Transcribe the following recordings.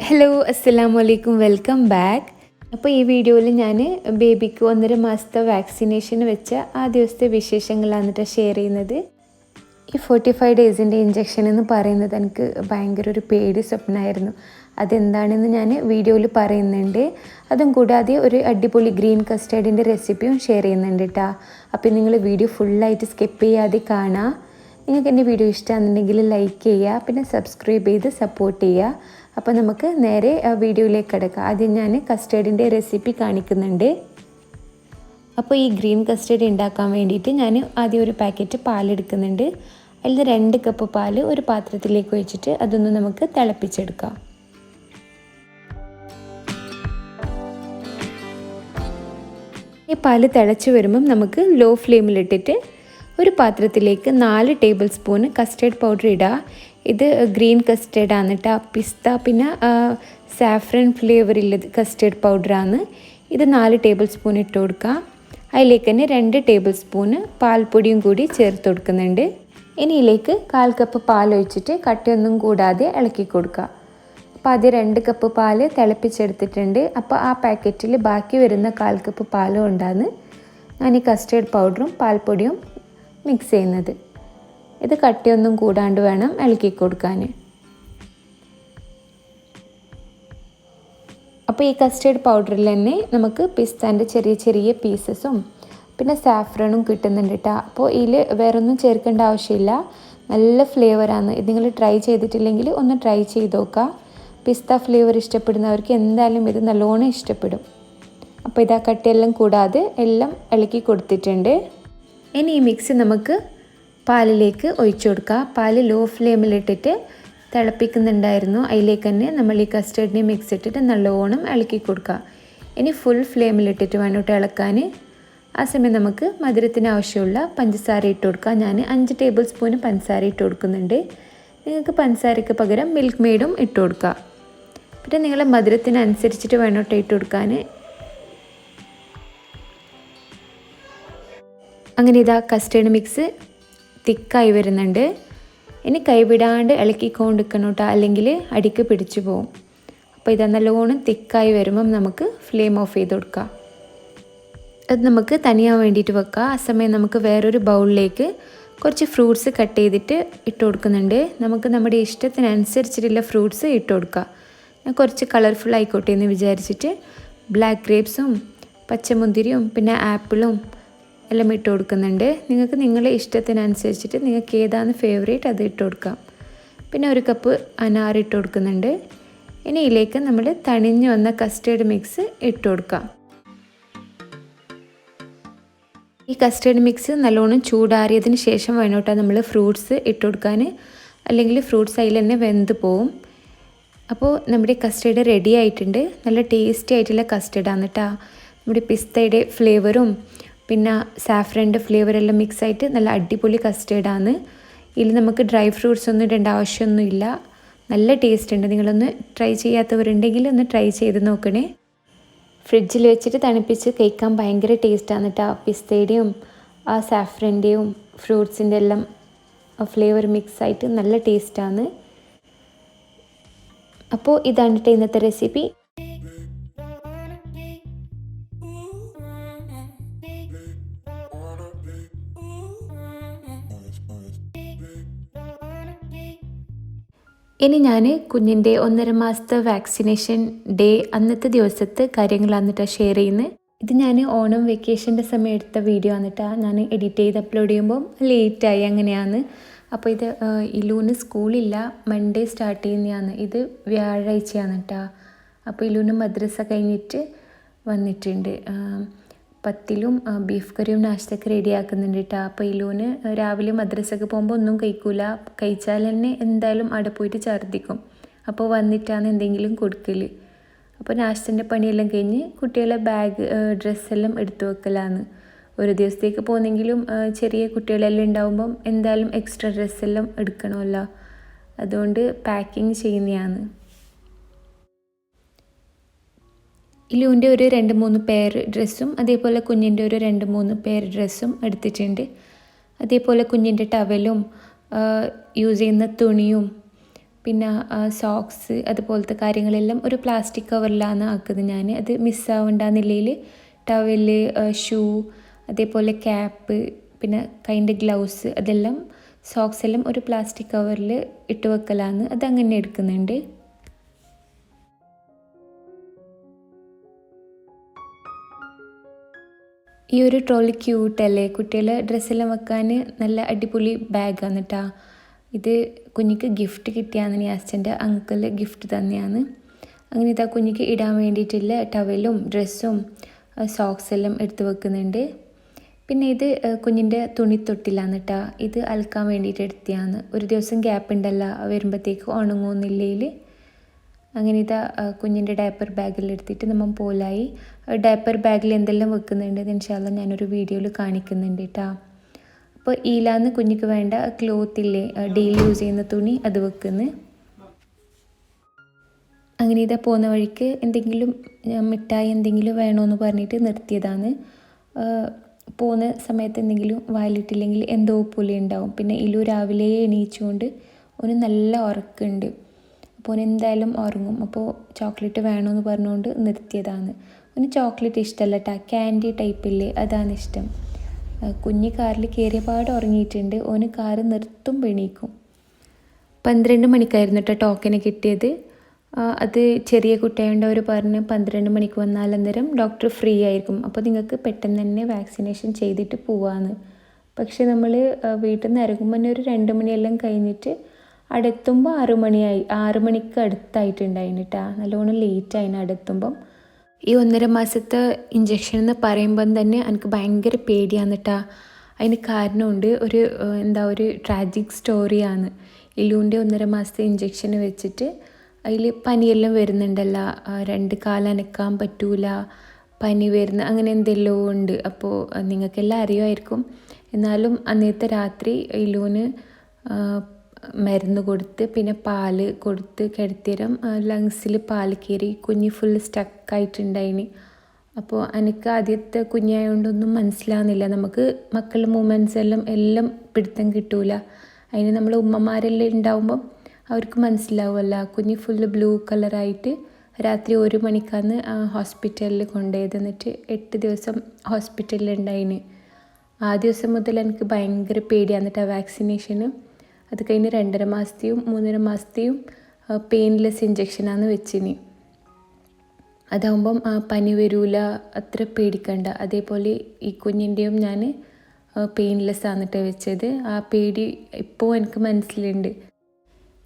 Hello അസ്സലാമലൈക്കും welcome back. അപ്പോൾ ഈ വീഡിയോയിൽ ഞാൻ ബേബിക്ക് 1.5 മാസത്തെ വാക്സിനേഷൻ വെച്ച ആ ദിവസത്തെ വിശേഷങ്ങളാണ് ഷെയർ ചെയ്യുന്നത്. ഈ 45 ഡേയ്സിൻ്റെ ഇഞ്ചക്ഷൻ എന്ന് പറയുന്നത് എനിക്ക് ഭയങ്കര ഒരു പേടി സ്വപ്നമായിരുന്നു. അതെന്താണെന്ന് ഞാൻ വീഡിയോയിൽ പറയുന്നുണ്ട്. അതും കൂടാതെ ഒരു അടിപൊളി ഗ്രീൻ കസ്റ്റേർഡിൻ്റെ റെസിപ്പിയും ഷെയർ ചെയ്യുന്നുണ്ട് കേട്ടോ. അപ്പോൾ നിങ്ങൾ വീഡിയോ ഫുള്ളായിട്ട് സ്കിപ്പ് ചെയ്യാതെ കാണാം. നിങ്ങൾക്ക് എൻ്റെ വീഡിയോ ഇഷ്ടമാണെന്നുണ്ടെങ്കിൽ ലൈക്ക് ചെയ്യുക, പിന്നെ സബ്സ്ക്രൈബ് ചെയ്ത് സപ്പോർട്ട് ചെയ്യുക. അപ്പോൾ നമുക്ക് നേരെ വീഡിയോയിലേക്ക് കിടക്കാം. ആദ്യം ഞാൻ കസ്റ്റേർഡിൻ്റെ റെസിപ്പി കാണിക്കുന്നുണ്ട്. അപ്പോൾ ഈ ഗ്രീൻ കസ്റ്റേർഡ് ഉണ്ടാക്കാൻ വേണ്ടിയിട്ട് ഞാൻ ആദ്യം ഒരു പാക്കറ്റ് പാലെടുക്കുന്നുണ്ട്. അതിൽ 2 കപ്പ് പാൽ ഒരു പാത്രത്തിലേക്ക് ഒഴിച്ചിട്ട് അതൊന്ന് നമുക്ക് തിളപ്പിച്ചെടുക്കാം. ഈ പാൽ തിളച്ച് വരുമ്പം നമുക്ക് ലോ ഫ്ലെയിമിലിട്ടിട്ട് ഒരു പാത്രത്തിലേക്ക് 4 ടേബിൾ സ്പൂൺ കസ്റ്റേർഡ് പൗഡർ ഇടുക. ഇത് ഗ്രീൻ കസ്റ്റേർഡാണ് കേട്ടോ. പിസ്ത പിന്നെ സാഫ്രൺ ഫ്ലേവറുള്ളത് കസ്റ്റേർഡ് പൗഡറാണ്. ഇത് 4 ടേബിൾ സ്പൂൺ ഇട്ട് കൊടുക്കുക. അതിലേക്ക് തന്നെ 2 ടേബിൾ സ്പൂണ് പാൽപ്പൊടിയും കൂടി ചേർത്ത് കൊടുക്കുന്നുണ്ട്. ഇനി ഇതിലേക്ക് 1/4 കപ്പ് പാൽ ഒഴിച്ചിട്ട് കട്ടിയൊന്നും കൂടാതെ ഇളക്കി കൊടുക്കുക. അപ്പോൾ അത് 2 കപ്പ് പാൽ തിളപ്പിച്ചെടുത്തിട്ടുണ്ട്. അപ്പോൾ ആ പാക്കറ്റിൽ ബാക്കി വരുന്ന 1/4 കപ്പ് പാലും കൊണ്ടാണ് ഞാൻ ഈ കസ്റ്റേർഡ് പൗഡറും പാൽപ്പൊടിയും മിക്സ് ചെയ്യുന്നത്. ഇത് കട്ടിയൊന്നും കൂടാണ്ട് വേണം ഇളക്കി കൊടുക്കാൻ. അപ്പോൾ ഈ കസ്റ്റേർഡ് പൗഡറിൽ തന്നെ നമുക്ക് പിസ്താൻ്റെ ചെറിയ ചെറിയ പീസസും പിന്നെ സാഫ്രണും കിട്ടുന്നുണ്ട് കേട്ടോ. അപ്പോൾ ഇതിൽ വേറൊന്നും ചേർക്കേണ്ട ആവശ്യമില്ല. നല്ല ഫ്ലേവറാണ്. ഇത് നിങ്ങൾ ട്രൈ ചെയ്തിട്ടില്ലെങ്കിൽ ഒന്ന് ട്രൈ ചെയ്ത് നോക്കുക. പിസ്ത ഫ്ലേവർ ഇഷ്ടപ്പെടുന്നവർക്ക് എന്തായാലും ഇത് നല്ലോണം ഇഷ്ടപ്പെടും. അപ്പോൾ ഇതാ കട്ടിയെല്ലാം കൂടാതെ എല്ലാം ഇളക്കി കൊടുത്തിട്ടുണ്ട്. ഇനി ഈ മിക്സ് നമുക്ക് പാലിലേക്ക് ഒഴിച്ചു കൊടുക്കുക. പാല് ലോ ഫ്ലെയിമിലിട്ടിട്ട് തിളപ്പിക്കുന്നുണ്ടായിരുന്നു. അതിലേക്ക് തന്നെ നമ്മൾ ഈ കസ്റ്റേർഡിനെ മിക്സ് ഇട്ടിട്ട് നല്ലോണം ഇളക്കി കൊടുക്കുക. ഇനി ഫുൾ ഫ്ലെയിമിലിട്ടിട്ട് വേണം ഇളക്കാൻ. ആ സമയം നമുക്ക് മധുരത്തിന് ആവശ്യമുള്ള പഞ്ചസാര ഇട്ട് കൊടുക്കുക. ഞാൻ 5 ടേബിൾ സ്പൂൺ പഞ്ചസാര ഇട്ട് കൊടുക്കുന്നുണ്ട്. നിങ്ങൾക്ക് പഞ്ചസാരയ്ക്ക് പകരം മിൽക്ക് മെയ്ഡും ഇട്ട് കൊടുക്കുക. പിന്നെ നിങ്ങളെ മധുരത്തിനനുസരിച്ചിട്ട് വേണം ഇട്ട് കൊടുക്കാൻ. അങ്ങനെ ഇതാ കസ്റ്റേർഡ് മിക്സ് തിക്കായി വരുന്നുണ്ട്. ഇനി കൈവിടാണ്ട് ഇളക്കിക്കൊണ്ടിരിക്കണം കേട്ടോ, അല്ലെങ്കിൽ അടിക്ക് പിടിച്ചു പോകും. അപ്പോൾ ഇത് നല്ലോണം തിക്കായി വരുമ്പം നമുക്ക് ഫ്ലെയിം ഓഫ് ചെയ്ത് കൊടുക്കാം. അത് നമുക്ക് തനിയാൻ വേണ്ടിയിട്ട് വെക്കാം. ആ സമയം നമുക്ക് വേറൊരു ബൗളിലേക്ക് കുറച്ച് ഫ്രൂട്ട്സ് കട്ട് ചെയ്തിട്ട് ഇട്ട് കൊടുക്കുന്നുണ്ട്. നമുക്ക് നമ്മുടെ ഇഷ്ടത്തിനനുസരിച്ചിട്ടുള്ള ഫ്രൂട്ട്സ് ഇട്ട് കൊടുക്കാം. ഞാൻ കുറച്ച് കളർഫുൾ ആയിക്കോട്ടെ എന്ന് വിചാരിച്ചിട്ട് ബ്ലാക്ക് ഗ്രേപ്സും പച്ചമുന്തിരിയും പിന്നെ ആപ്പിളും എല്ലാം ഇട്ട് കൊടുക്കുന്നുണ്ട്. നിങ്ങൾക്ക് നിങ്ങളുടെ ഇഷ്ടത്തിനനുസരിച്ചിട്ട് നിങ്ങൾക്ക് ഏതാണ് ഫേവറേറ്റ് അത് ഇട്ട് കൊടുക്കാം. പിന്നെ 1 കപ്പ് അനാർ ഇട്ട് കൊടുക്കുന്നുണ്ട്. ഇനി ഇതിലേക്ക് നമ്മൾ തണിഞ്ഞ് വന്ന കസ്റ്റേർഡ് മിക്സ് ഇട്ട് കൊടുക്കാം. ഈ കസ്റ്റേർഡ് മിക്സ് നല്ലോണം ചൂടാറിയതിന് ശേഷം വേണം കേട്ടോ നമ്മൾ ഫ്രൂട്ട്സ് ഇട്ട് കൊടുക്കാൻ, അല്ലെങ്കിൽ ഫ്രൂട്ട്സ് അതിൽ തന്നെ വെന്ത് പോവും. അപ്പോൾ നമ്മുടെ കസ്റ്റേർഡ് റെഡി ആയിട്ടുണ്ട്. നല്ല ടേസ്റ്റി ആയിട്ടുള്ള കസ്റ്റേർഡാണ് കേട്ടോ. നമ്മുടെ പിസ്തയുടെ ഫ്ലേവറും പിന്നെ സാഫ്രൻ്റെ ഫ്ലേവറെല്ലാം മിക്സ് ആയിട്ട് നല്ല അടിപൊളി കസ്റ്റേർഡാണ്. ഇതിൽ നമുക്ക് ഡ്രൈ ഫ്രൂട്ട്സ് ഒന്നും ഇടേണ്ട ആവശ്യമൊന്നുമില്ല. നല്ല ടേസ്റ്റ് ഉണ്ട്. നിങ്ങളൊന്ന് ട്രൈ ചെയ്യാത്തവരുണ്ടെങ്കിൽ ഒന്ന് ട്രൈ ചെയ്ത് നോക്കണേ. ഫ്രിഡ്ജിൽ വെച്ചിട്ട് തണുപ്പിച്ച് കഴിക്കാൻ ഭയങ്കര ടേസ്റ്റാണ് കേട്ടോ. പിസ്തയുടെയും ആ സാഫ്രൻ്റെയും ഫ്രൂട്ട്സിൻ്റെ എല്ലാം ഫ്ലേവർ മിക്സ് ആയിട്ട് നല്ല ടേസ്റ്റാണ്. അപ്പോൾ ഇതാണ് കേട്ടോ ഇന്നത്തെ റെസിപ്പി. ഇനി ഞാൻ കുഞ്ഞിൻ്റെ 1.5 മാസത്തെ വാക്സിനേഷൻ ഡേ അന്നത്തെ ദിവസത്തെ കാര്യങ്ങളാണ് ഷെയർ ചെയ്യുന്നത്. ഇത് ഞാൻ ഓണം വെക്കേഷൻ്റെ സമയം എടുത്ത വീഡിയോ ആണ്. ഞാൻ എഡിറ്റ് ചെയ്ത് അപ്ലോഡ് ചെയ്യുമ്പം ലേറ്റായി അങ്ങനെയാണ്. അപ്പോൾ ഇത് ഇലൂന് സ്കൂളില്ല, മൺഡേ സ്റ്റാർട്ട് ചെയ്യുന്നതാണ്. ഇത് വ്യാഴാഴ്ചയാണ് കേട്ടോ. അപ്പോൾ ഇലൂന് മദ്രസ കഴിഞ്ഞിട്ട് വന്നിട്ടുണ്ട്. 10ലും ബീഫ് കറിയും നാശ്തയൊക്കെ റെഡിയാക്കുന്നുണ്ട് കേട്ടോ. അപ്പോൾ ഇലൂന് രാവിലെ മദ്രസക്ക് പോകുമ്പോൾ ഒന്നും കഴിക്കൂല. കഴിച്ചാൽ തന്നെ എന്തായാലും അവിടെ പോയിട്ട് ഛർദ്ദിക്കും. അപ്പോൾ വന്നിട്ടാണ് എന്തെങ്കിലും കൊടുക്കൽ. അപ്പോൾ നാശ്തൻ്റെ പണിയെല്ലാം കഴിഞ്ഞ് കുട്ടികളെ ബാഗ് ഡ്രസ്സെല്ലാം എടുത്തു വെക്കലാണ്. ഒരു ദിവസത്തേക്ക് പോകുന്നെങ്കിലും ചെറിയ കുട്ടികളെല്ലാം ഉണ്ടാകുമ്പം എന്തായാലും എക്സ്ട്രാ ഡ്രസ്സെല്ലാം എടുക്കണമല്ലോ. അതുകൊണ്ട് പാക്കിങ് ചെയ്യുന്നതാണ്. ഇലൂൻ്റെ ഒരു 2-3 പെയർ ഡ്രസ്സും അതേപോലെ കുഞ്ഞിൻ്റെ ഒരു 2-3 പെയർ ഡ്രസ്സും എടുത്തിട്ടുണ്ട്. അതേപോലെ കുഞ്ഞിൻ്റെ ടവലും യൂസ് ചെയ്യുന്ന തുണിയും പിന്നെ സോക്സ് അതുപോലത്തെ കാര്യങ്ങളെല്ലാം ഒരു പ്ലാസ്റ്റിക് കവറിലാണ് ആക്കുന്നത് ഞാൻ. അത് മിസ്സാവണ്ടെന്നില്ലെങ്കിൽ ടവല്, ഷൂ, അതേപോലെ ക്യാപ്പ്, പിന്നെ കൈൻ്റെ ഗ്ലൗസ്, അതെല്ലാം സോക്സ് എല്ലാം ഒരു പ്ലാസ്റ്റിക് കവറിൽ ഇട്ട് വെക്കലാണ്. അതങ്ങനെ എടുക്കുന്നുണ്ട്. ഈ ഒരു ട്രോളി ക്യൂട്ടല്ലേ, കുട്ടികളെ ഡ്രസ്സെല്ലാം വെക്കാൻ നല്ല അടിപൊളി ബാഗാണ് കേട്ടോ. ഇത് കുഞ്ഞിക്ക് ഗിഫ്റ്റ് കിട്ടിയാന്ന് നിയാസിൻ്റെ അങ്കിൾ ഗിഫ്റ്റ് തന്നെയാണ്. അങ്ങനെ ഇതാ കുഞ്ഞിക്ക് ഇടാൻ വേണ്ടിയിട്ടുള്ള ടവലും ഡ്രസ്സും സോക്സ് എല്ലാം എടുത്ത് വെക്കുന്നുണ്ട്. പിന്നെ ഇത് കുഞ്ഞിൻ്റെ തുണിത്തൊട്ടിലാണ് കേട്ടോ. ഇത് അലക്കാൻ വേണ്ടിയിട്ട് എടുത്തതാണ്. ഒരു ദിവസം ഗ്യാപ്പ് ഉണ്ടല്ലോ, വരുമ്പോഴത്തേക്ക് ഉണങ്ങുന്നില്ലെങ്കിൽ. അങ്ങനെ ഇതാ കുഞ്ഞിൻ്റെ ഡയപ്പർ ബാഗിൽ എടുത്തിട്ട് നമ്മൾ പോലായി. ഡയപ്പർ ബാഗിൽ എന്തെല്ലാം വെക്കുന്നുണ്ട് ഇൻഷാല്ലാ ഞാനൊരു വീഡിയോയിൽ കാണിക്കുന്നുണ്ട് കേട്ടോ. അപ്പോൾ ഈലാന്ന് കുഞ്ഞിക്ക് വേണ്ട ക്ലോത്തില്ലേ, ഡെയിലി യൂസ് ചെയ്യുന്ന തുണി, അത് വെക്കുന്നു. അങ്ങനെ ഇതാ പോകുന്ന വഴിക്ക് എന്തെങ്കിലും മിഠായി എന്തെങ്കിലും വേണമെന്ന് പറഞ്ഞിട്ട് നിർത്തിയതാണ്. പോകുന്ന സമയത്ത് എന്തെങ്കിലും വായിലിട്ടില്ലെങ്കിൽ എന്തോ പോലെ ഉണ്ടാവും. പിന്നെ ഇലു രാവിലെ എണീച്ചുകൊണ്ട് ഒരു നല്ല ഉറക്കമുണ്ട്. അപ്പോൾ ഓന് എന്തായാലും ഉറങ്ങും. അപ്പോൾ ചോക്ലേറ്റ് വേണമെന്ന് പറഞ്ഞുകൊണ്ട് നിർത്തിയതാണ്. ഓന് ചോക്ലേറ്റ് ഇഷ്ടമല്ല കേട്ടോ, ക്യാൻഡി ടൈപ്പില്ലേ, അതാണ് ഇഷ്ടം. കുഞ്ഞ് കാറിൽ കയറിയ പാട് ഉറങ്ങിയിട്ടുണ്ട്. ഓന് കാറ് നിർത്തും എണീക്കും. 12 മണിക്കായിരുന്നു കേട്ടോ ടോക്കന് കിട്ടിയത്. അത് ചെറിയ കുട്ടിയായതുകൊണ്ട് അവർ പറഞ്ഞ് 12 മണിക്ക് വന്നാൽ അന്നേരം ഡോക്ടർ ഫ്രീ ആയിരിക്കും, അപ്പോൾ നിങ്ങൾക്ക് പെട്ടെന്ന് തന്നെ വാക്സിനേഷൻ ചെയ്തിട്ട് പോവാമെന്ന്. പക്ഷേ നമ്മൾ വീട്ടിൽ നിന്ന് ഇറങ്ങുമ്പോൾ തന്നെ ഒരു 2 മണിയെല്ലാം കഴിഞ്ഞിട്ട് അടുത്തുമ്പോൾ 6 മണിയായി. 6 മണിക്ക് അടുത്തായിട്ടുണ്ടായിന് കേട്ടോ. നല്ലോണം ലേറ്റായിന് അടുത്തുമ്പം. ഈ 1.5 മാസത്തെ ഇഞ്ചക്ഷൻ എന്ന് പറയുമ്പം തന്നെ എനിക്ക് ഭയങ്കര പേടിയാണ് കേട്ടോ. അതിന് കാരണമുണ്ട്. ഒരു ട്രാജിക് സ്റ്റോറിയാണ്. ഇലുവിൻ്റെ 1.5 മാസത്തെ ഇഞ്ചക്ഷൻ വെച്ചിട്ട് അതിൽ പനിയെല്ലാം വരുന്നുണ്ടല്ലോ, 2 കാലം അനക്കാൻ പറ്റൂല, പനി വരുന്ന അങ്ങനെ എന്തെല്ലാം ഉണ്ട്. അപ്പോൾ നിങ്ങൾക്കെല്ലാം അറിയുമായിരിക്കും. എന്നാലും അന്നത്തെ രാത്രി ഇലുവിന് മരുന്ന് കൊടുത്ത് പിന്നെ പാല് കൊടുത്ത് കിടത്തിരം ലങ്സിൽ പാൽ കയറി കുഞ്ഞ് ഫുൾ സ്റ്റക്കായിട്ടുണ്ടായിന്. അപ്പോൾ എനിക്ക് ആദ്യത്തെ കുഞ്ഞായതുകൊണ്ടൊന്നും മനസ്സിലാകുന്നില്ല. നമുക്ക് മക്കളുടെ മൂമെൻറ്റ്സ് എല്ലാം പിടുത്തം കിട്ടൂല. അതിന് നമ്മൾ ഉമ്മമാരെല്ലാം ഉണ്ടാവുമ്പം അവർക്ക് മനസ്സിലാവുമല്ല. കുഞ്ഞ് ഫുള്ള് ബ്ലൂ കളറായിട്ട് രാത്രി 1 മണിക്കാണ് ഹോസ്പിറ്റലിൽ കൊണ്ടുപോയത്. എന്നിട്ട് 8 ദിവസം ഹോസ്പിറ്റലിൽ ഉണ്ടായിന്. ആ ദിവസം മുതൽ എനിക്ക് ഭയങ്കര പേടിയാണ് എന്നിട്ട് ആ വാക്സിനേഷന്. അത് കഴിഞ്ഞ് 2.5 മാസത്തെയും 3.5 മാസത്തെയും പെയിൻലെസ് ഇഞ്ചക്ഷനാണ് വെച്ചിന്. അതാകുമ്പം പനി വരൂല, അത്ര പേടിക്കണ്ട. അതേപോലെ ഈ കുഞ്ഞിൻ്റെയും ഞാൻ പെയിൻലെസ് ആന്നിട്ട് വെച്ചത്. ആ പേടി ഇപ്പോൾ എനിക്ക് മനസ്സിലുണ്ട്.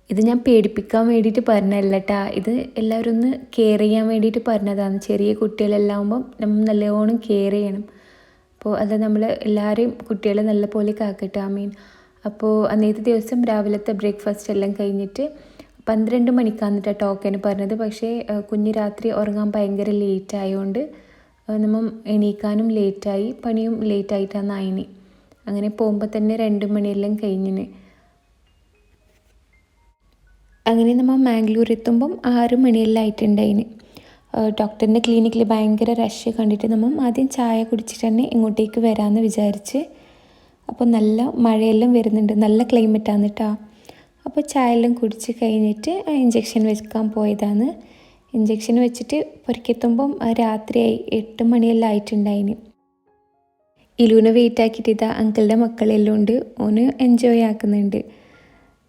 ഇത് ഞാൻ പേടിപ്പിക്കാൻ വേണ്ടിയിട്ട് പറഞ്ഞതല്ല കേട്ടോ. ഇത് എല്ലാവരും ഒന്ന് കെയർ ചെയ്യാൻ വേണ്ടിയിട്ട് പറഞ്ഞതാണ്. ചെറിയ കുട്ടികളെല്ലാം ആകുമ്പം നമ്മൾ നല്ലോണം കെയർ ചെയ്യണം. അപ്പോൾ അത് നമ്മൾ എല്ലാവരെയും കുട്ടികളെ നല്ല പോലെ കാക്കട്ടെ, ആമീൻ. അപ്പോൾ അന്നത്തെ ദിവസം രാവിലത്തെ ബ്രേക്ക്ഫാസ്റ്റ് എല്ലാം കഴിഞ്ഞിട്ട് 12 മണിക്കാണ് കേട്ടോ ടോക്കന് പറഞ്ഞത്. പക്ഷേ കുഞ്ഞ് രാത്രി ഉറങ്ങാൻ ഭയങ്കര ലേറ്റ് ആയതുകൊണ്ട് നമ്മൾ എണീക്കാനും ലേറ്റായി, പണിയും ലേറ്റായിട്ടാണ് ആയിന്. അങ്ങനെ പോകുമ്പോൾ തന്നെ 2 മണിയെല്ലാം കഴിഞ്ഞിന്. അങ്ങനെ നമ്മൾ മാംഗ്ലൂർ എത്തുമ്പം 6 മണിയെല്ലാം ആയിട്ടുണ്ടായിന്. ഡോക്ടറിൻ്റെ ക്ലിനിക്കിൽ ഭയങ്കര റഷ് കണ്ടിട്ട് നമ്മൾ ആദ്യം ചായ കുടിച്ചിട്ട് തന്നെ ഇങ്ങോട്ടേക്ക് വരാമെന്ന് വിചാരിച്ച്. അപ്പോൾ നല്ല മഴയെല്ലാം വരുന്നുണ്ട്, നല്ല ക്ലൈമറ്റാണ് കേട്ടോ. അപ്പോൾ ചായ എല്ലാം കുടിച്ച് കഴിഞ്ഞിട്ട് ഇഞ്ചക്ഷൻ വെക്കാൻ പോയതാണ്. ഇഞ്ചക്ഷൻ വെച്ചിട്ട് പുറക്കെത്തുമ്പം രാത്രിയായി 8 മണിയെല്ലാം ആയിട്ടുണ്ടായിന്. ഇലൂനെ വെയിറ്റ് ആക്കിയിട്ട് ഇതാ അങ്കിളുടെ മക്കളെല്ലാം ഉണ്ട്, ഓന് എൻജോയ് ആക്കുന്നുണ്ട്.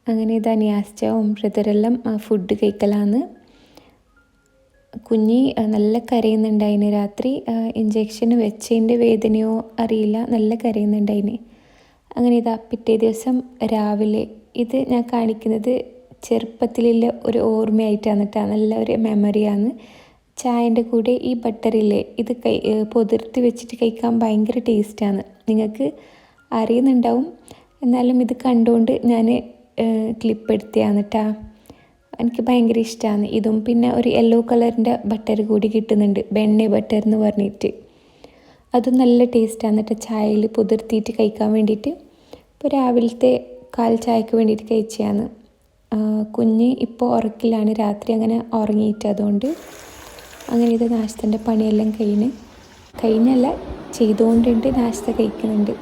അങ്ങനെ ഇതാ നിയാസ്റ്റാവും ബ്രദറെല്ലാം ഫുഡ് കഴിക്കലാന്ന്. കുഞ്ഞി നല്ല കരയുന്നുണ്ടായിന് രാത്രി. ഇഞ്ചക്ഷന് വെച്ചതിൻ്റെ വേദനയോ അറിയില്ല, നല്ല കരയുന്നുണ്ടായിന്. അങ്ങനെ ഇതാ പിറ്റേ ദിവസം രാവിലെ ഇത് ഞാൻ കാണിക്കുന്നത് ചെറുപ്പത്തിലുള്ള ഒരു ഓർമ്മയായിട്ടാണ് കേട്ടോ. നല്ല ഒരു മെമ്മറിയാണ്. ചായൻ്റെ കൂടെ ഈ ബട്ടറില്ലേ, ഇത് പൊതിർത്തി വെച്ചിട്ട് കഴിക്കാൻ ഭയങ്കര ടേസ്റ്റാണ്. നിങ്ങൾക്ക് അറിയുന്നുണ്ടാവും, എന്നാലും ഇത് കണ്ടുകൊണ്ട് ഞാൻ ക്ലിപ്പ് എടുത്തതാണ് കേട്ടോ. എനിക്ക് ഭയങ്കര ഇഷ്ടമാണ് ഇതും. പിന്നെ ഒരു യെല്ലോ കളറിൻ്റെ ബട്ടർ കൂടി കിട്ടുന്നുണ്ട്, ബെണ്ണ ബട്ടർ എന്ന് പറഞ്ഞിട്ട്. അതും നല്ല ടേസ്റ്റാണ് കേട്ടോ, ചായയിൽ പുതിർത്തിയിട്ട് കഴിക്കാൻ വേണ്ടിയിട്ട്. ഇപ്പോൾ രാവിലത്തെ കാൽ ചായക്ക് വേണ്ടിയിട്ട് കഴിച്ചതാണ്. കുഞ്ഞ് ഇപ്പോൾ ഉറക്കിലാണ്, രാത്രി അങ്ങനെ ഉറങ്ങിയിട്ട്. അതുകൊണ്ട് അങ്ങനെ ഇത് നാശ്തൻ്റെ പണിയെല്ലാം കഴിഞ്ഞല്ല ചെയ്തുകൊണ്ടുണ്ട്, നാശ്ത കഴിക്കുന്നുണ്ട്.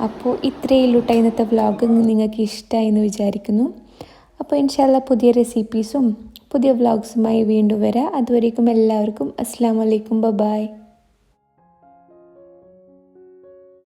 അപ്പോൾ ഇത്രയേ ഉള്ളൂ ഇന്നത്തെ വ്ളോഗ്. നിങ്ങൾക്ക് ഇഷ്ടമായി എന്ന് വിചാരിക്കുന്നു. അപ്പോൾ ഇൻഷാല്ലാ പുതിയ റെസിപ്പീസും പുതിയ വ്ളോഗ്സുമായി വീണ്ടും വരാം. അതുവരേക്കും എല്ലാവർക്കും അസ്സലാമു അലൈക്കും, ബൈ.